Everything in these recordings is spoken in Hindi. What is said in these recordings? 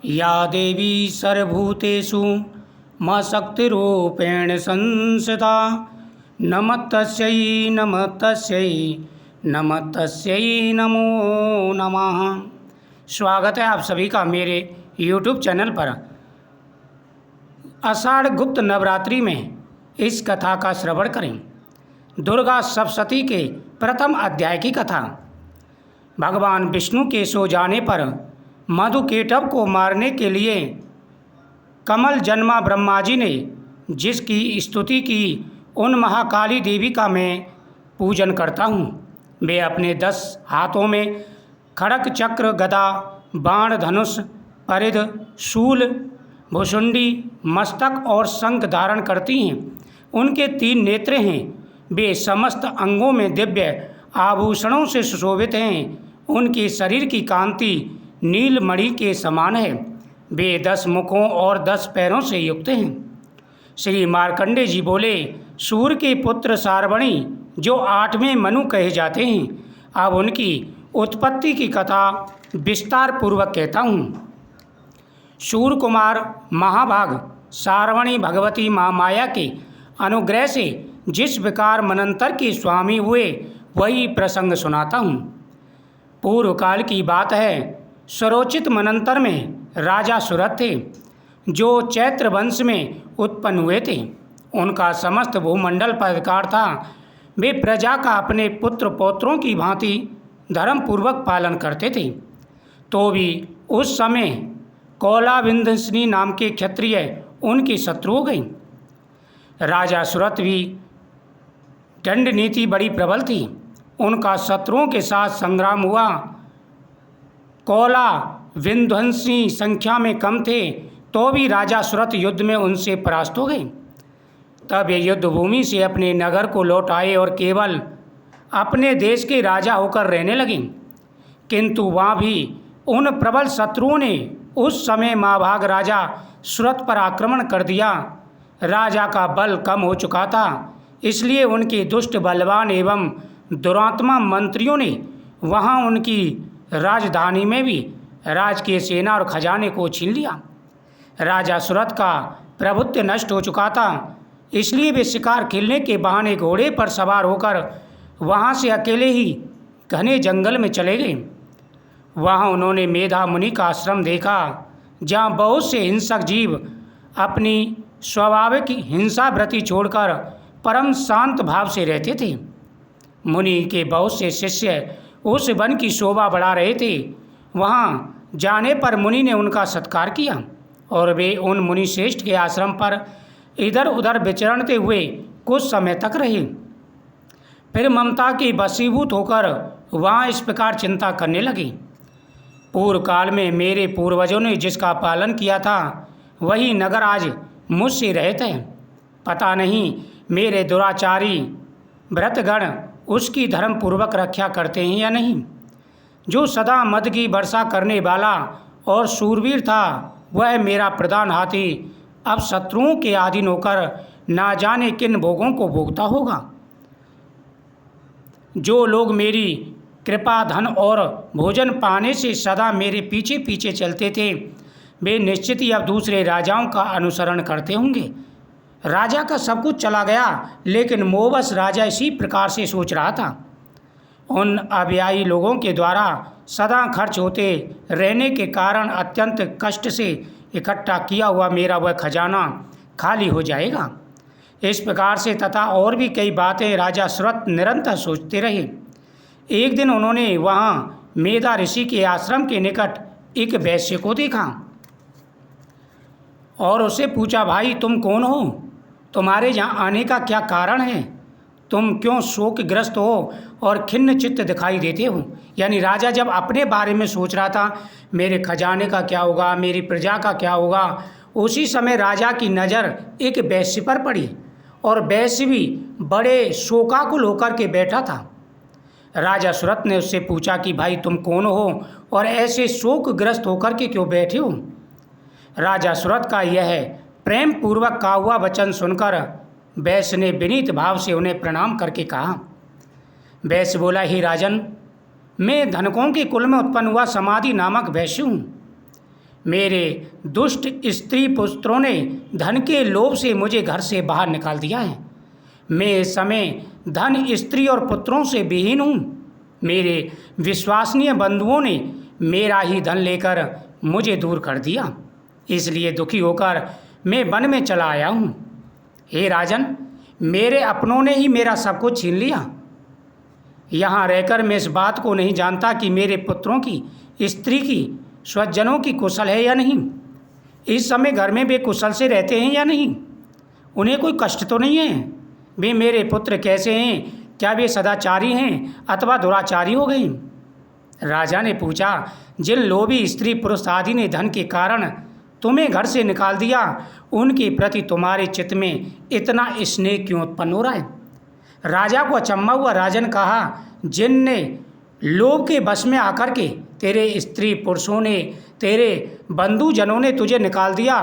या देवी सर्वभूतेषु मां शक्तिरूपेण संस्थिता नमस्तस्यै नमस्तस्यै नमस्तस्यै नमो नमः। स्वागत है आप सभी का मेरे YouTube चैनल पर। आषाढ़ गुप्त नवरात्रि में इस कथा का श्रवण करें। दुर्गा सप्तशती के प्रथम अध्याय की कथा। भगवान विष्णु के सो जाने पर मधुकेटव को मारने के लिए कमल जन्मा ब्रह्मा जी ने जिसकी स्तुति की उन महाकाली देवी का मैं पूजन करता हूँ। वे अपने 10 हाथों में खड़ग चक्र गदा बाण धनुष परिध शूल भुषुंडी मस्तक और शंख धारण करती हैं। उनके 3 नेत्र हैं। वे समस्त अंगों में दिव्य आभूषणों से सुशोभित हैं। उनके शरीर की कांति नीलमणि के समान है। वे 10 मुखों और 10 पैरों से युक्त हैं। श्री मार्कंडे जी बोले, सूर्य के पुत्र सारवणी जो 8वें मनु कहे जाते हैं, अब उनकी उत्पत्ति की कथा विस्तार पूर्वक कहता हूँ। सूर्य कुमार महाभाग सारवणी भगवती माँ माया के अनुग्रह से जिस प्रकार मनंतर के स्वामी हुए वही प्रसंग सुनाता हूँ। पूर्व काल की बात है। स्वरोचित मनंतर में राजा सुरथ थे जो चैत्र वंश में उत्पन्न हुए थे। उनका समस्त भूमंडल पर अधिकार था। वे प्रजा का अपने पुत्र पौत्रों की भांति धर्मपूर्वक पालन करते थे। तो भी उस समय कौलाविंदसिनी नाम के क्षत्रिय उनकी शत्रु हो गई। राजा सुरथ भी दंड नीति बड़ी प्रबल थी। उनका शत्रुओं के साथ संग्राम हुआ। कौला विंध्वंसी संख्या में कम थे तो भी राजा सुरथ युद्ध में उनसे परास्त हो गए। तब ये युद्ध भूमि से अपने नगर को लौट आए और केवल अपने देश के राजा होकर रहने लगे। किंतु वहाँ भी उन प्रबल शत्रुओं ने उस समय महाभाग राजा सुरथ पर आक्रमण कर दिया। राजा का बल कम हो चुका था, इसलिए उनके दुष्ट बलवान एवं दुरात्मा मंत्रियों ने वहाँ उनकी राजधानी में भी राजकीय सेना और खजाने को छीन लिया। राजा सुरथ का प्रभुत्व नष्ट हो चुका था, इसलिए वे शिकार खेलने के बहाने घोड़े पर सवार होकर वहाँ से अकेले ही घने जंगल में चले गए। वहाँ उन्होंने मेधा मुनि का आश्रम देखा, जहाँ बहुत से हिंसक जीव अपनी स्वाभाविक हिंसा वृत्ति छोड़कर परम शांत भाव से रहते थे। मुनि के बहुत से शिष्य उस वन की शोभा बढ़ा रहे थे। वहाँ जाने पर मुनि ने उनका सत्कार किया और वे उन मुनि श्रेष्ठ के आश्रम पर इधर उधर विचरणते हुए कुछ समय तक रहे। फिर ममता के वशीभूत होकर वहाँ इस प्रकार चिंता करने लगे, पूर्व काल में मेरे पूर्वजों ने जिसका पालन किया था वही नगर आज मुझसे रहित है। पता नहीं मेरे दुराचारी व्रतगण उसकी धर्मपूर्वक रक्षा करते हैं या नहीं। जो सदा मद की वर्षा करने वाला और शूरवीर था वह मेरा प्रधान हाथी अब शत्रुओं के अधीन होकर ना जाने किन भोगों को भोगता होगा। जो लोग मेरी कृपा धन और भोजन पाने से सदा मेरे पीछे पीछे चलते थे वे निश्चित ही अब दूसरे राजाओं का अनुसरण करते होंगे। राजा का सब कुछ चला गया, लेकिन मोहवश राजा इसी प्रकार से सोच रहा था। उन अव्यायी लोगों के द्वारा सदा खर्च होते रहने के कारण अत्यंत कष्ट से इकट्ठा किया हुआ मेरा वह खजाना खाली हो जाएगा। इस प्रकार से तथा और भी कई बातें राजा सुरथ निरंतर सोचते रहे। एक दिन उन्होंने वहाँ मेधा ऋषि के आश्रम के निकट एक वैश्य को देखा और उससे पूछा, भाई तुम कौन हो? तुम्हारे यहाँ आने का क्या कारण है? तुम क्यों शोकग्रस्त हो और खिन्न चित्त दिखाई देते हो? यानी राजा जब अपने बारे में सोच रहा था, मेरे खजाने का क्या होगा, मेरी प्रजा का क्या होगा, उसी समय राजा की नज़र एक वैश्य पर पड़ी और वैश्य भी बड़े शोकाकुल होकर के बैठा था। राजा सुरथ ने उससे पूछा कि भाई तुम कौन हो और ऐसे शोकग्रस्त होकर के क्यों बैठे हो? राजा सुरथ का यह प्रेम पूर्वक कहा हुआ वचन सुनकर वैश्य ने विनीत भाव से उन्हें प्रणाम करके कहा। वैश्य बोला, हे राजन, मैं धनकों के कुल में उत्पन्न हुआ समाधि नामक वैश्य हूँ। मेरे दुष्ट स्त्री पुत्रों ने धन के लोभ से मुझे घर से बाहर निकाल दिया है। मैं इस समय धन, स्त्री और पुत्रों से विहीन हूँ। मेरे विश्वसनीय बंधुओं ने मेरा ही धन लेकर मुझे दूर कर दिया, इसलिए दुखी होकर मैं वन में चला आया हूँ। हे राजन, मेरे अपनों ने ही मेरा सब कुछ छीन लिया। यहाँ रहकर मैं इस बात को नहीं जानता कि मेरे पुत्रों की, स्त्री की, स्वजनों की कुशल है या नहीं। इस समय घर में वे कुशल से रहते हैं या नहीं, उन्हें कोई कष्ट तो नहीं है। वे मेरे पुत्र कैसे हैं, क्या वे सदाचारी हैं अथवा दुराचारी हो गए। राजा ने पूछा, जिन लोभी स्त्री पुरुष आदि ने धन के कारण तुम्हें घर से निकाल दिया, उनके प्रति तुम्हारे चित्त में इतना स्नेह क्यों उत्पन्न हो रहा है। राजा को अचंभा हुआ। राजन कहा, जिनने लोभ के वश में आकर के तेरे स्त्री पुरुषों ने, तेरे बंधुजनों ने तुझे निकाल दिया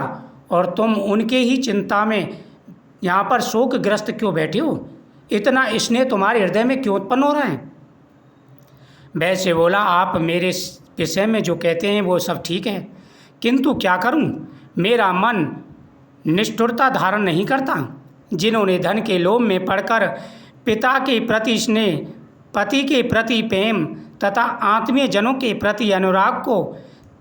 और तुम उनके ही चिंता में यहाँ पर शोकग्रस्त क्यों बैठे हो। इतना स्नेह तुम्हारे हृदय में क्यों उत्पन्न हो रहा है। वैसे बोला, आप मेरे विषय में जो कहते हैं वो सब ठीक है, किंतु क्या करूं, मेरा मन निष्ठुरता धारण नहीं करता। जिन्होंने धन के लोभ में पड़कर पिता के प्रति स्नेह, पति के प्रति प्रेम तथा आत्मीय जनों के प्रति अनुराग को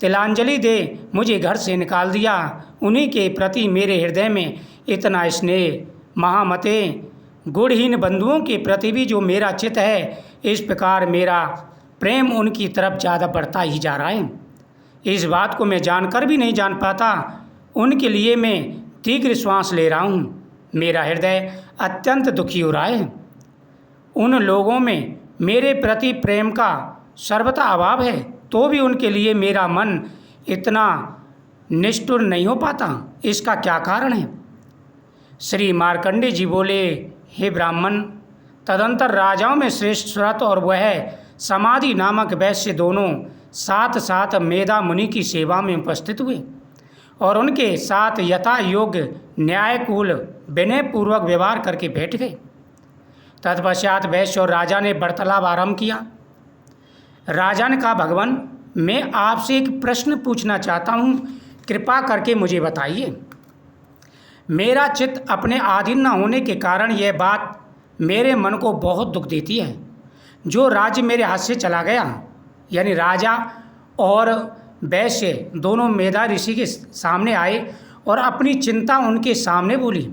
तिलांजलि दे मुझे घर से निकाल दिया, उन्हीं के प्रति मेरे हृदय में इतना स्नेह। महामते, गुणहीन बंधुओं के प्रति भी जो मेरा चित्त है, इस प्रकार मेरा प्रेम उनकी तरफ ज़्यादा बढ़ता ही जा रहा है। इस बात को मैं जानकर भी नहीं जान पाता, उनके लिए मैं तीव्र श्वास ले रहा हूँ। मेरा हृदय अत्यंत दुखी हो रहा है। उन लोगों में मेरे प्रति प्रेम का सर्वथा अभाव है, तो भी उनके लिए मेरा मन इतना निष्ठुर नहीं हो पाता। इसका क्या कारण है। श्री मार्कंडेय जी बोले, हे ब्राह्मण, तदंतर राजाओं में श्रेष्ठ सुरथ और वह समाधि नामक वैश्य दोनों साथ साथ मेधा मुनि की सेवा में उपस्थित हुए और उनके साथ यथा योग्य न्यायकूल विनयपूर्वक व्यवहार करके बैठ गए। तत्पश्चात वैश्य और राजा ने वार्तालाप आरंभ किया। राजा ने कहा, भगवान, मैं आपसे एक प्रश्न पूछना चाहता हूँ, कृपा करके मुझे बताइए। मेरा चित्त अपने अधीन न होने के कारण यह बात मेरे मन को बहुत दुख देती है। जो राज्य मेरे हाथ से चला गया, यानी राजा और वैश्य दोनों मेधा ऋषि के सामने आए और अपनी चिंता उनके सामने बोली।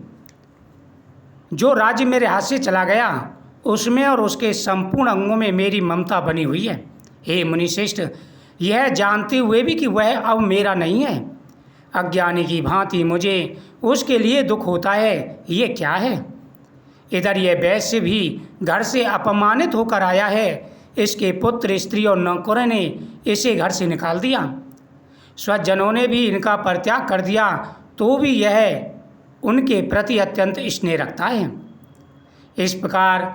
जो राज्य मेरे हाथ से चला गया, उसमें और उसके संपूर्ण अंगों में मेरी ममता बनी हुई है। हे मुनिश्रेष्ठ, यह जानते हुए भी कि वह अब मेरा नहीं है, अज्ञानी की भांति मुझे उसके लिए दुख होता है, ये क्या है। इधर यह वैश्य भी घर से अपमानित होकर आया है। इसके पुत्र, स्त्री और नौकरों ने इसे घर से निकाल दिया। स्वजनों ने भी इनका परित्याग कर दिया, तो भी यह उनके प्रति अत्यंत स्नेह रखता है। इस प्रकार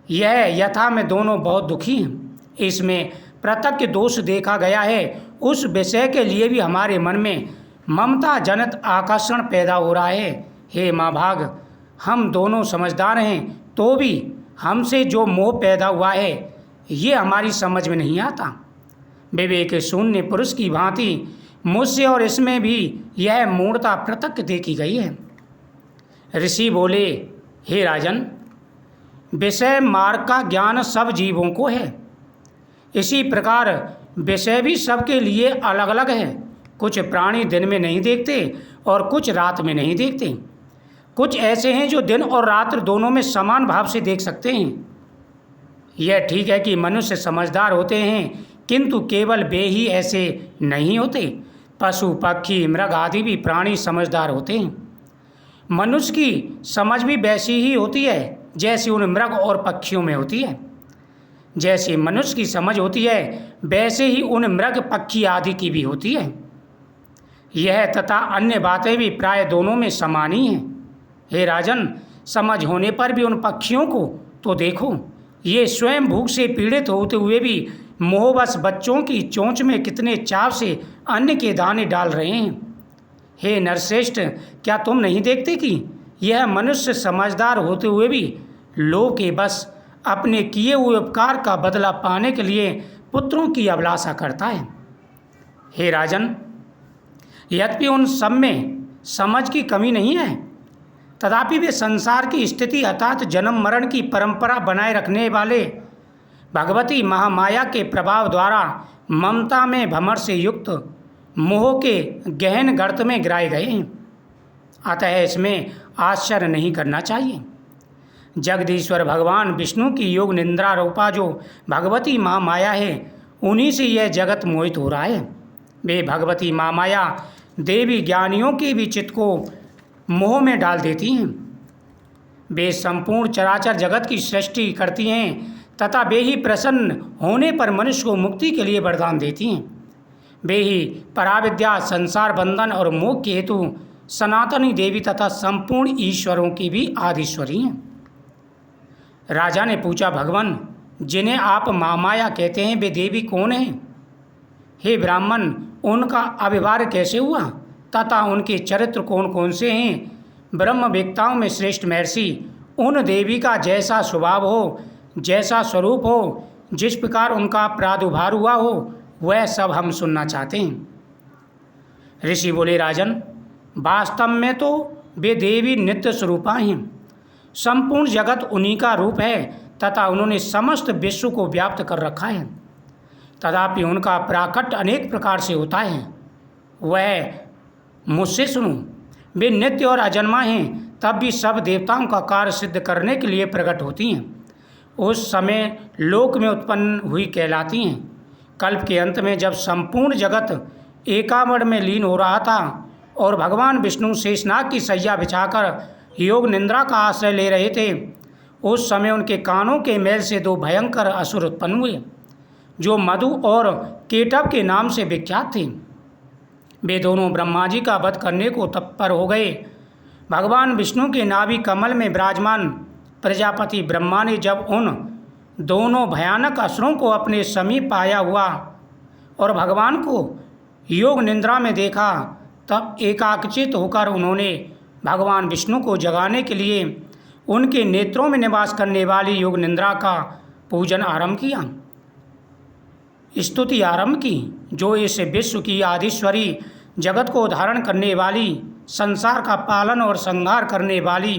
यह यथा में दोनों बहुत दुखी हैं। इसमें प्रत्यक्ष दोष देखा गया है। उस विषय के लिए भी हमारे मन में ममता जनित आकर्षण पैदा हो रहा है। हे माँ भाग, हम दोनों समझदार हैं, तो भी हमसे जो मोह पैदा हुआ है, ये हमारी समझ में नहीं आता। विवेक शून्य पुरुष की भांति मुझसे और इसमें भी यह मूढ़ता प्रत्यक्ष देखी गई है। ऋषि बोले, हे राजन, विषय मार्ग का ज्ञान सब जीवों को है। इसी प्रकार विषय भी सबके लिए अलग अलग है। कुछ प्राणी दिन में नहीं देखते और कुछ रात में नहीं देखते। कुछ ऐसे हैं जो दिन और रात दोनों में समान भाव से देख सकते हैं। यह ठीक है कि मनुष्य समझदार होते हैं, किंतु केवल वे ही ऐसे नहीं होते। पशु, पक्षी, मृग आदि भी प्राणी समझदार होते हैं। मनुष्य की समझ भी वैसी ही होती है जैसी उन मृग और पक्षियों में होती है। जैसे मनुष्य की समझ होती है, वैसे ही उन मृग, पक्षी आदि की भी होती है। यह तथा अन्य बातें भी प्राय दोनों में समान ही हैं। हे राजन, समझ होने पर भी उन पक्षियों को तो देखो, ये स्वयं भूख से पीड़ित होते हुए भी मोहवश बच्चों की चोंच में कितने चाव से अन्न के दाने डाल रहे हैं। हे नरश्रेष्ठ, क्या तुम नहीं देखते कि यह मनुष्य समझदार होते हुए भी लोभ के बस अपने किए हुए उपकार का बदला पाने के लिए पुत्रों की अभिलाषा करता है। हे राजन, यद्यपि उन सब में समझ की कमी नहीं है, तथापि वे संसार की स्थिति अर्थात जन्म मरण की परंपरा बनाए रखने वाले भगवती महामाया के प्रभाव द्वारा ममता में भंवर से युक्त मोह के गहन गर्त में गिराए गए हैं। अतः इसमें आश्चर्य नहीं करना चाहिए। जगदीश्वर भगवान विष्णु की योग निंद्रा रूपा जो भगवती महामाया है, उन्हीं से यह जगत मोहित हो रहा है। वे भगवती महामाया देवी ज्ञानियों के भी चित्त को मोह में डाल देती हैं। वे संपूर्ण चराचर जगत की सृष्टि करती हैं तथा वे ही प्रसन्न होने पर मनुष्य को मुक्ति के लिए वरदान देती हैं। वे ही पराविद्या, संसार बंधन और मोक्ष के हेतु सनातनी देवी तथा संपूर्ण ईश्वरों की भी आदिश्वरी हैं। राजा ने पूछा, भगवान, जिन्हें आप महामाया कहते हैं, वे देवी कौन हैं? हे ब्राह्मण, उनका अभिवार्य कैसे हुआ तथा उनके चरित्र कौन कौन से हैं? ब्रह्मवेत्ताओं में श्रेष्ठ महर्षि उन देवी का जैसा स्वभाव हो, जैसा स्वरूप हो, जिस प्रकार उनका प्रादुर्भाव हुआ हो, वह सब हम सुनना चाहते हैं। ऋषि बोले, राजन, वास्तव में तो वे देवी नित्य स्वरूपा हैं। संपूर्ण जगत उन्हीं का रूप है तथा उन्होंने समस्त विश्व को व्याप्त कर रखा है। तथापि उनका प्राकट्य अनेक प्रकार से होता है। वह मुझसे सुनो, वे नित्य और अजन्मा हैं, तब भी सब देवताओं का कार्य सिद्ध करने के लिए प्रकट होती हैं। उस समय लोक में उत्पन्न हुई कहलाती हैं। कल्प के अंत में जब संपूर्ण जगत एकावर्ण में लीन हो रहा था और भगवान विष्णु शेषनाग की शैया बिछाकर योग निंद्रा का आश्रय ले रहे थे, उस समय उनके कानों के मैल से दो भयंकर असुर उत्पन्न हुए, जो मधु और केटव के नाम से विख्यात थे। वे दोनों ब्रह्मा जी का वध करने को तत्पर हो गए। भगवान विष्णु के नाभि कमल में विराजमान प्रजापति ब्रह्मा ने जब उन दोनों भयानक असुरों को अपने समीप पाया हुआ और भगवान को योग निंद्रा में देखा, तब एकाग्रचित होकर उन्होंने भगवान विष्णु को जगाने के लिए उनके नेत्रों में निवास करने वाली योग निंद्रा का पूजन आरंभ किया, स्तुति आरंभ की, जो इस विश्व की आदिश्वरी, जगत को धारण करने वाली, संसार का पालन और संहार करने वाली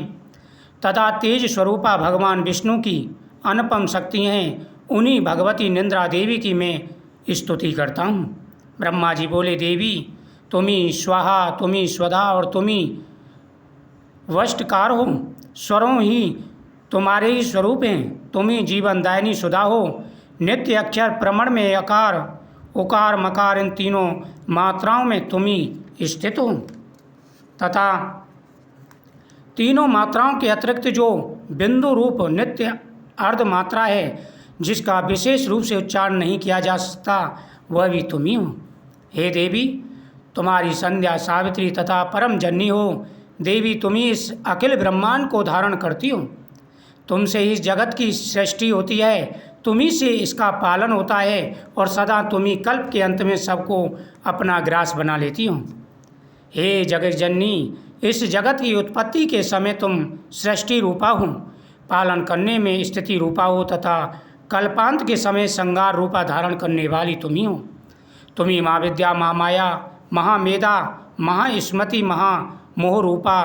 तथा तेज स्वरूपा भगवान विष्णु की अनुपम शक्ति हैं। उन्हीं भगवती निंद्रा देवी की मैं स्तुति करता हूँ। ब्रह्मा जी बोले, देवी, तुम्ही स्वाहा, तुम्ही स्वधा और तुम्ही वष्टकार हो। स्वरों ही तुम्हारे ही स्वरूप हैं। तुम्ही जीवनदायिनी सुधा हो। नित्य अक्षर प्रमण में अकार, उकार, मकार, इन तीनों मात्राओं में तुम्ही स्थित हो तथा तीनों मात्राओं के अतिरिक्त जो बिंदु रूप नित्य अर्ध मात्रा है, जिसका विशेष रूप से उच्चारण नहीं किया जा सकता, वह भी तुम ही हो। हे देवी, तुम्हारी संध्या सावित्री तथा परम जननी हो। देवी, तुम ही इस अखिल ब्रह्मांड को धारण करती हो। तुमसे इस जगत की सृष्टि होती है, तुम ही से इसका पालन होता है और सदा तुम ही कल्प के अंत में सबको अपना ग्रास बना लेती हो। हे जगत जननी, इस जगत की उत्पत्ति के समय तुम सृष्टि रूपा हो, पालन करने में स्थिति रूपा हो तथा कल्पांत के समय संगार रूपा धारण करने वाली तुम ही हो। तुम ही महाविद्या, महामाया, महामेधा, महास्मृति, महामोह रूपा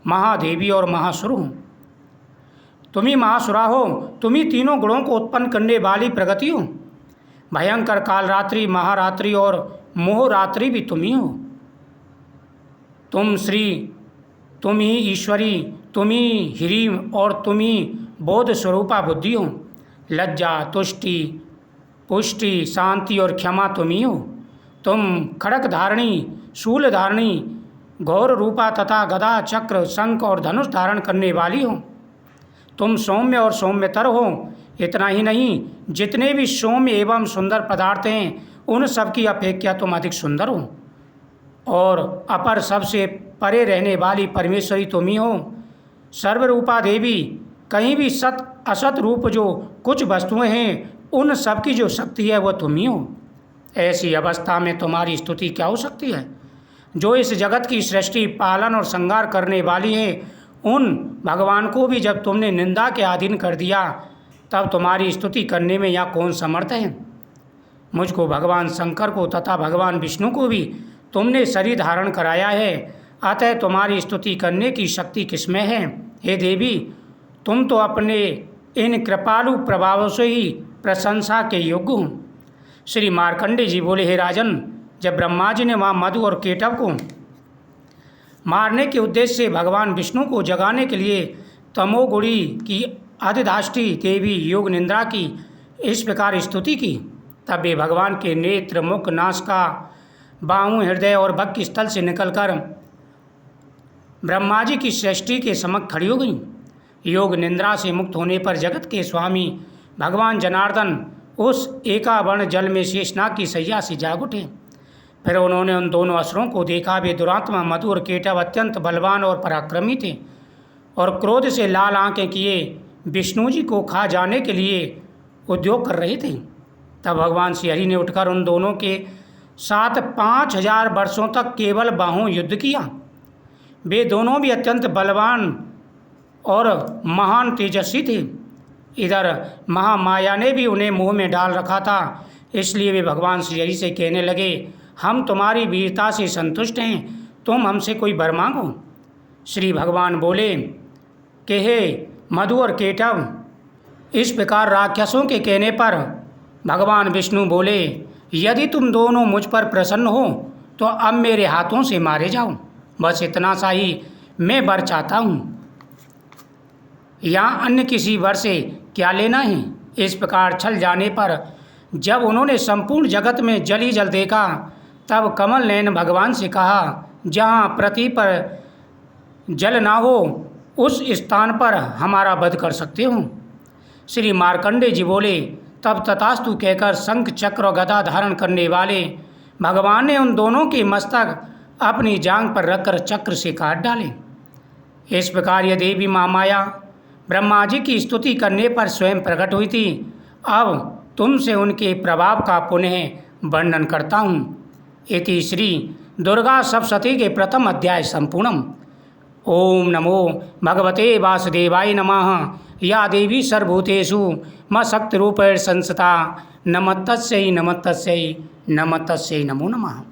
महादेवी और महासुर हो। तुम ही महासुरा हो। तुम ही तीनों गुणों को उत्पन्न करने वाली प्रगति हो। भयंकर कालरात्रि, महारात्रि और मोहरात्रि भी तुम ही हो। तुम श्री, तुम ही ईश्वरी, तुम ही ह्रीम और तुम ही बोध स्वरूपा बुद्धि हो। लज्जा, तुष्टि, पुष्टि, शांति और क्षमा तुम ही हो। तुम खड़क धारणी, शूल धारणी, घोर रूपा तथा गदा, चक्र, शंख और धनुष धारण करने वाली हो। तुम सौम्य और सौम्यतर हो। इतना ही नहीं, जितने भी सौम्य एवं सुंदर पदार्थ हैं, उन सब की अपेक्षा तुम अधिक सुंदर हो और अपर सबसे परे रहने वाली परमेश्वरी तुम ही हो। सर्वरूपा देवी, कहीं भी सत असत रूप जो कुछ वस्तुएं हैं, उन सब की जो शक्ति है वह तुम ही हो। ऐसी अवस्था में तुम्हारी स्तुति क्या हो सकती है? जो इस जगत की सृष्टि, पालन और संहार करने वाली है, उन भगवान को भी जब तुमने निंदा के अधीन कर दिया, तब तुम्हारी स्तुति करने में यहाँ कौन समर्थ है? मुझको भगवान शंकर को तथा भगवान विष्णु को भी तुमने शरीर धारण कराया है, अतः तुम्हारी स्तुति करने की शक्ति किसमें है? हे देवी, तुम तो अपने इन कृपालु प्रभावों से ही प्रशंसा के योग्य हो। श्री मार्कंडेय जी बोले, हे राजन, जब ब्रह्मा जी ने वहाँ मधु और केटव को मारने के उद्देश्य से भगवान विष्णु को जगाने के लिए तमोगुणी की अधिष्ठात्री देवी योग निंद्रा की इस प्रकार स्तुति की, तब वे भगवान के नेत्र, मुख, नासिका, बाहों, हृदय और भक्ति स्थल से निकलकर ब्रह्मा जी की सृष्टि के समक्ष खड़ी हो गईं। योग निंद्रा से मुक्त होने पर जगत के स्वामी भगवान जनार्दन उस एकावर्ण जल में शेषनाग की सैया से जाग उठे। फिर उन्होंने उन दोनों असुरों को देखा। वे दुरात्मा मधु और केटव अत्यंत बलवान और पराक्रमी थे और क्रोध से लाल आंखें किए विष्णु जी को खा जाने के लिए उद्योग कर रहे थे। तब भगवान श्री हरि ने उठकर उन दोनों के साथ 5000 वर्षों तक केवल बाहों युद्ध किया। वे दोनों भी अत्यंत बलवान और महान तेजस्वी थे। इधर महामाया ने भी उन्हें मुंह में डाल रखा था, इसलिए वे भगवान श्री हरि से कहने लगे, हम तुम्हारी वीरता से संतुष्ट हैं, तुम हमसे कोई वर मांगो। श्री भगवान बोले कि हे मधु और केटव, इस प्रकार राक्षसों के कहने पर भगवान विष्णु बोले, यदि तुम दोनों मुझ पर प्रसन्न हो तो अब मेरे हाथों से मारे जाओ, बस इतना सा ही मैं वर चाहता हूँ, यहाँ अन्य किसी वर से क्या लेना है। इस प्रकार छल जाने पर जब उन्होंने संपूर्ण जगत में जल ही जल देखा, तब कमल नयन भगवान से कहा, जहाँ पृथ्वी पर जल ना हो उस स्थान पर हमारा वध कर सकते हो। श्री मार्कंडेय जी बोले, तब तथास्तु कहकर शंख, चक्र और गदा धारण करने वाले भगवान ने उन दोनों के मस्तक अपनी जांघ पर रखकर चक्र से काट डाले। इस प्रकार यह देवी महामाया ब्रह्मा जी की स्तुति करने पर स्वयं प्रकट हुई थी। अब तुमसे उनके प्रभाव का पुनः वर्णन करता हूँ। इति श्री दुर्गा सप्तशती के प्रथम अध्याय संपूर्णम। ओम नमो भगवते वासुदेवाय नमः। या देवी सर्वभूतेषु मशक्तिरूपेण संस्थिता। नमस्तस्यै नमस्तस्यै नमस्तस्यै नमो नमः।